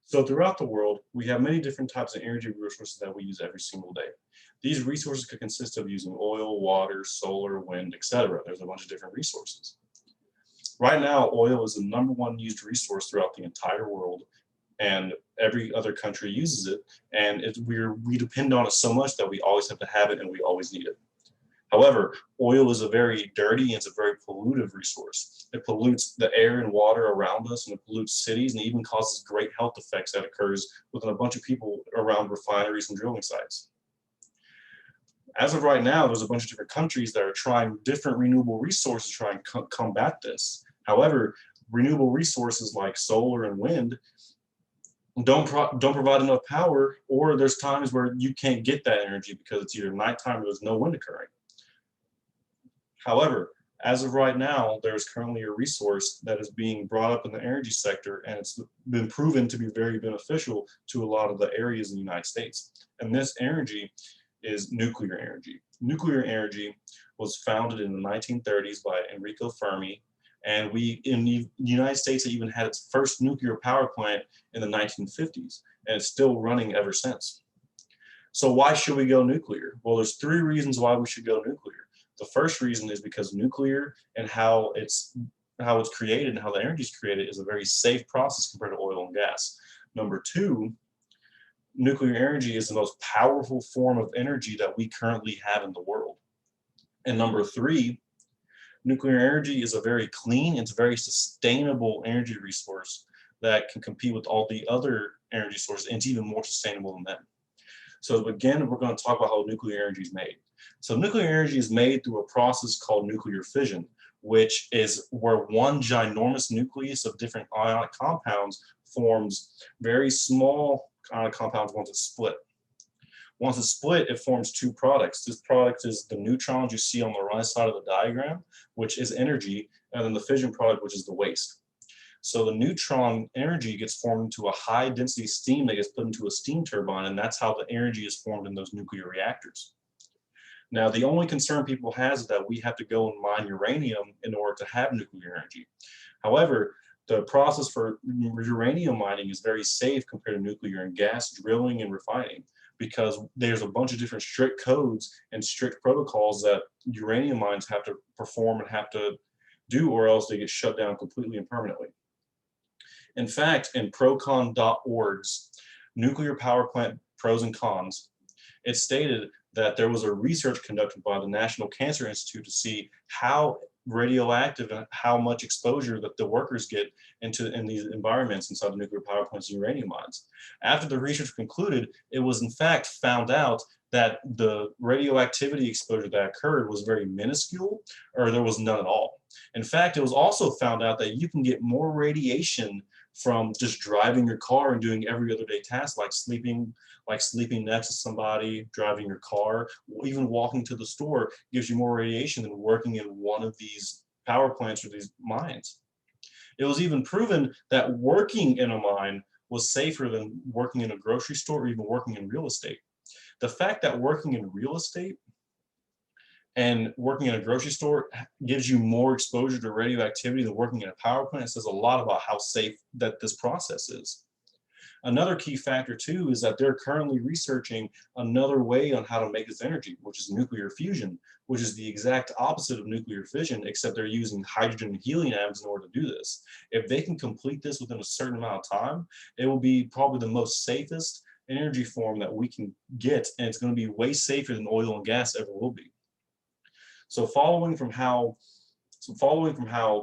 So throughout the world, we have many different types of energy resources that we use every single day. These resources could consist of using oil, water, solar, wind, etc. There's a bunch of different resources. Right now, oil is the #1 used resource throughout the entire world, and every other country uses it. And we depend on it so much that we always have to have it and we always need it. However, oil is a very dirty and it's a very pollutive resource. It pollutes the air and water around us, and it pollutes cities, and even causes great health effects that occurs within a bunch of people around refineries and drilling sites. As of right now, there's a bunch of different countries that are trying different renewable resources to try and combat this. However, renewable resources like solar and wind don't provide enough power, or there's times where you can't get that energy because it's either nighttime or there's no wind occurring. However, as of right now, there's currently a resource that is being brought up in the energy sector, and it's been proven to be very beneficial to a lot of the areas in the United States. And this energy is nuclear energy. Nuclear energy was founded in the 1930s by Enrico Fermi, and in the United States, it even had its first nuclear power plant in the 1950s, and it's still running ever since. So why should we go nuclear? Well, there's 3 reasons why we should go nuclear. The first reason is because nuclear and how it's created and how the energy is created is a very safe process compared to oil and gas. Number 2, nuclear energy is the most powerful form of energy that we currently have in the world. And number 3, nuclear energy is a very clean, it's a very sustainable energy resource that can compete with all the other energy sources, and it's even more sustainable than them. So again, we're going to talk about how nuclear energy is made. So nuclear energy is made through a process called nuclear fission, which is where one ginormous nucleus of different ionic compounds forms very small ionic compounds once it's split. Once it's split, it forms 2 products. This product is the neutrons you see on the right side of the diagram, which is energy, and then the fission product, which is the waste. So the neutron energy gets formed into a high density steam that gets put into a steam turbine, and that's how the energy is formed in those nuclear reactors. Now, the only concern people have is that we have to go and mine uranium in order to have nuclear energy. However, the process for uranium mining is very safe compared to nuclear and gas drilling and refining, because there's a bunch of different strict codes and strict protocols that uranium mines have to perform and have to do, or else they get shut down completely and permanently. In fact, in procon.org's Nuclear Power Plant Pros and Cons, it stated that there was a research conducted by the National Cancer Institute to see how radioactive and how much exposure that the workers get in these environments inside the nuclear power plants and uranium mines. After the research concluded, it was in fact found out that the radioactivity exposure that occurred was very minuscule, or there was none at all. In fact, it was also found out that you can get more radiation from just driving your car and doing every other day tasks like sleeping next to somebody, driving your car, even walking to the store gives you more radiation than working in one of these power plants or these mines. It was even proven that working in a mine was safer than working in a grocery store or even working in real estate. The fact that working in real estate and working in a grocery store gives you more exposure to radioactivity than working in a power plant says a lot about how safe that this process is. Another key factor too is that they're currently researching another way on how to make this energy, which is nuclear fusion, which is the exact opposite of nuclear fission, except they're using hydrogen and helium atoms in order to do this. If they can complete this within a certain amount of time, it will be probably the most safest energy form that we can get, and it's going to be way safer than oil and gas ever will be. So following from how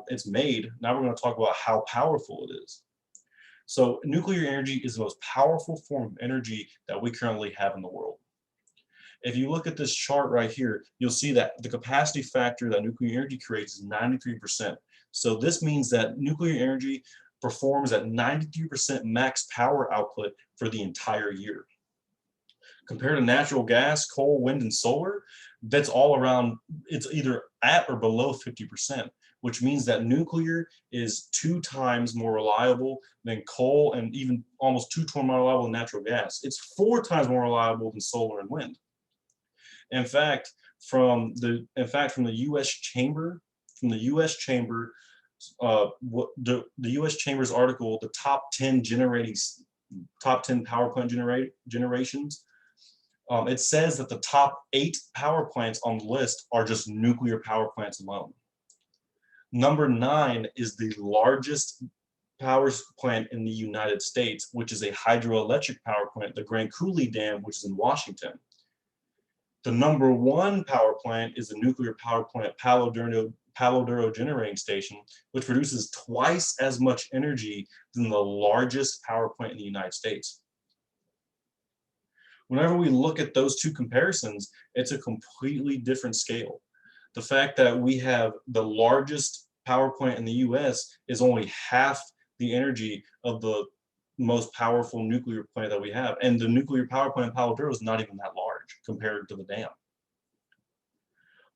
it's made, now we're going to talk about how powerful it is. So nuclear energy is the most powerful form of energy that we currently have in the world. If you look at this chart right here, you'll see that the capacity factor that nuclear energy creates is 93%. So this means that nuclear energy performs at 93% max power output for the entire year. Compared to natural gas, coal, wind, and solar, that's all around, it's either at or below 50%, which means that nuclear is 2 times more reliable than coal, and even almost 2 times more reliable than natural gas. It's 4 times more reliable than solar and wind. In fact, from the U.S. Chamber, the U.S. Chamber's article, the top 10 top 10 power plant generations, it says that the top 8 power plants on the list are just nuclear power plants alone. Number 9 is the largest power plant in the United States, which is a hydroelectric power plant, the Grand Coulee Dam, which is in Washington. The number 1 power plant is the nuclear power plant Palo Duro Generating Station, which produces twice as much energy than the largest power plant in the United States. Whenever we look at those two comparisons, it's a completely different scale. The fact that we have the largest power plant in the US is only half the energy of the most powerful nuclear plant that we have. And the nuclear power plant in Palo Duro is not even that large compared to the dam.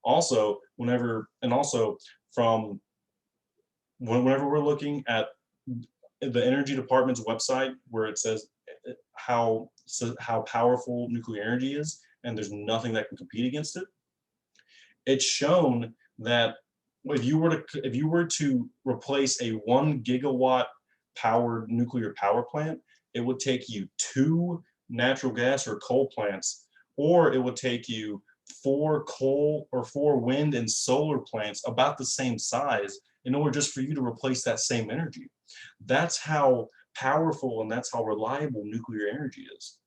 Also, whenever we're looking at the Energy Department's website, where it says how powerful nuclear energy is, and there's nothing that can compete against it, it's shown that if you were to replace a 1 gigawatt powered nuclear power plant, it would take you 2 natural gas or coal plants, or it would take you 4 coal or 4 wind and solar plants about the same size in order just for you to replace that same energy. That's how powerful and that's how reliable nuclear energy is.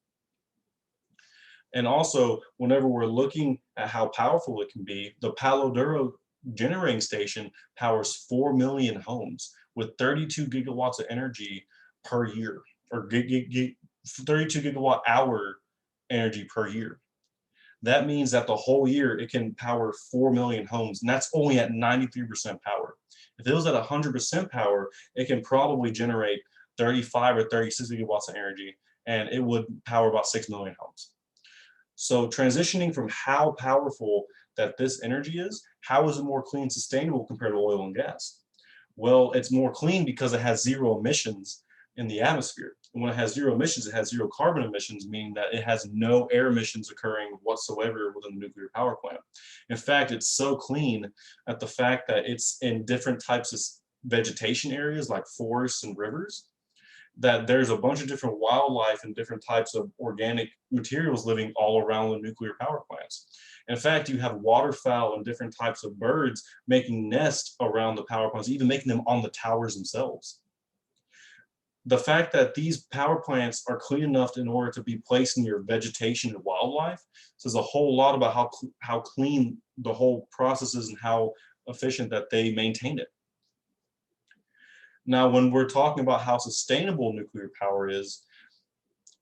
And also, whenever we're looking at how powerful it can be, the Palo Duro Generating Station powers 4 million homes with 32 gigawatts of energy per year, or 32 gigawatt hour energy per year. That means that the whole year it can power 4 million homes, and that's only at 93% power. If it was at 100% power, it can probably generate 35 or 36 gigawatts of energy, and it would power about 6 million homes. So transitioning from how powerful that this energy is, how is it more clean and sustainable compared to oil and gas? Well, it's more clean because it has 0 emissions in the atmosphere. And when it has 0 emissions, it has 0 carbon emissions, meaning that it has no air emissions occurring whatsoever within the nuclear power plant. In fact, it's so clean at the fact that it's in different types of vegetation areas like forests and rivers, that there's a bunch of different wildlife and different types of organic materials living all around the nuclear power plants. In fact, you have waterfowl and different types of birds making nests around the power plants, even making them on the towers themselves. The fact that these power plants are clean enough in order to be placed near vegetation and wildlife says a whole lot about how clean the whole process is and how efficient that they maintain it. Now, when we're talking about how sustainable nuclear power is,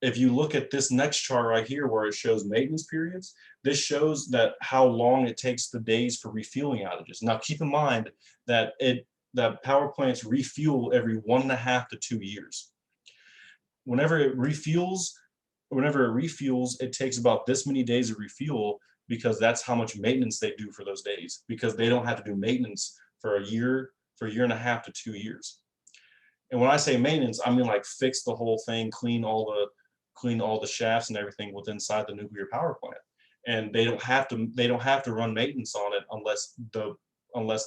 if you look at this next chart right here where it shows maintenance periods, this shows that how long it takes the days for refueling outages. Now, keep in mind that power plants refuel every 1.5 to 2 years. Whenever it refuels, it takes about this many days of refuel, because that's how much maintenance they do for those days, because they don't have to do maintenance for a year and a half to 2 years. And when I say maintenance, I mean like fix the whole thing, clean all the shafts and everything within inside the nuclear power plant. And they don't have to run maintenance on it unless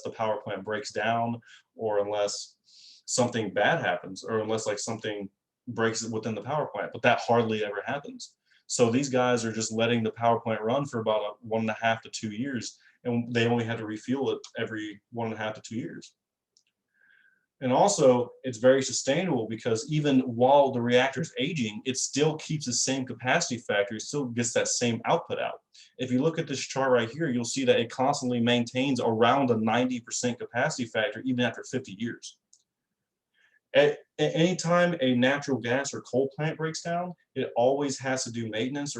the power plant breaks down, or unless something bad happens, or unless like something breaks within the power plant. But that hardly ever happens. So these guys are just letting the power plant run for about 1.5 to 2 years, and they only have to refuel it every 1.5 to 2 years. And also, it's very sustainable because even while the reactor is aging, it still keeps the same capacity factor. It still gets that same output out. If you look at this chart right here, you'll see that it constantly maintains around a 90% capacity factor even after 50 years. At any time a natural gas or coal plant breaks down, it always has to do maintenance,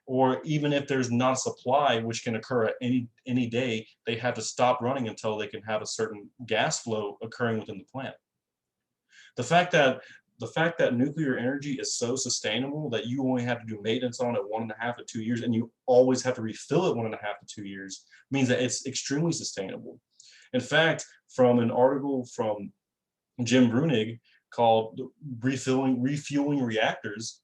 or even if there's not a supply, which can occur at any day, they have to stop running until they can have a certain gas flow occurring within the plant. The fact that nuclear energy is so sustainable that you only have to do maintenance on it 1.5 to 2 years, and you always have to refill it 1.5 to 2 years, means that it's extremely sustainable. In fact, from an article from Jim Brunig called Refueling Reactors,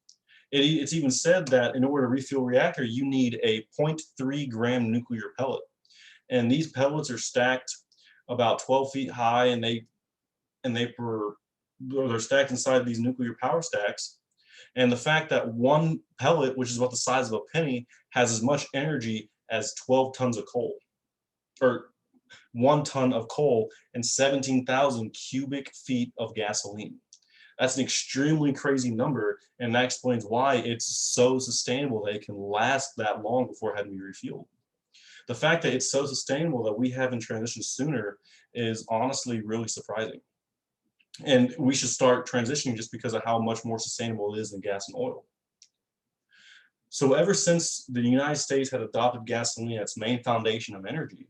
it's even said that in order to refuel a reactor, you need a 0.3 gram nuclear pellet. And these pellets are stacked about 12 feet high, and they they're stacked inside these nuclear power stacks. And the fact that one pellet, which is about the size of a penny, has as much energy as 12 tons of coal, or 1 ton of coal and 17,000 cubic feet of gasoline. That's an extremely crazy number, and that explains why it's so sustainable that it can last that long before having to be refueled. The fact that it's so sustainable that we haven't transitioned sooner is honestly really surprising. And we should start transitioning just because of how much more sustainable it is than gas and oil. So ever since the United States had adopted gasoline as its main foundation of energy,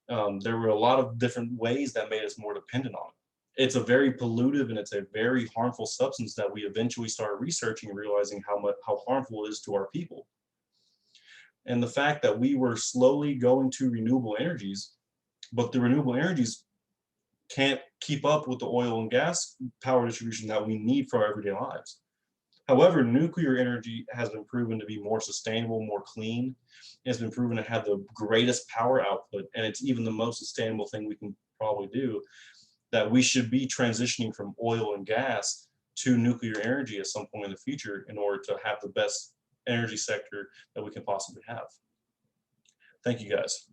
there were a lot of different ways that made us more dependent on it. It's a very pollutive and it's a very harmful substance that we eventually started researching and realizing how harmful it is to our people. And the fact that we were slowly going to renewable energies, but the renewable energies can't keep up with the oil and gas power distribution that we need for our everyday lives. However, nuclear energy has been proven to be more sustainable, more clean. It's been proven to have the greatest power output, and it's even the most sustainable thing we can probably do. That we should be transitioning from oil and gas to nuclear energy at some point in the future in order to have the best energy sector that we can possibly have. Thank you guys.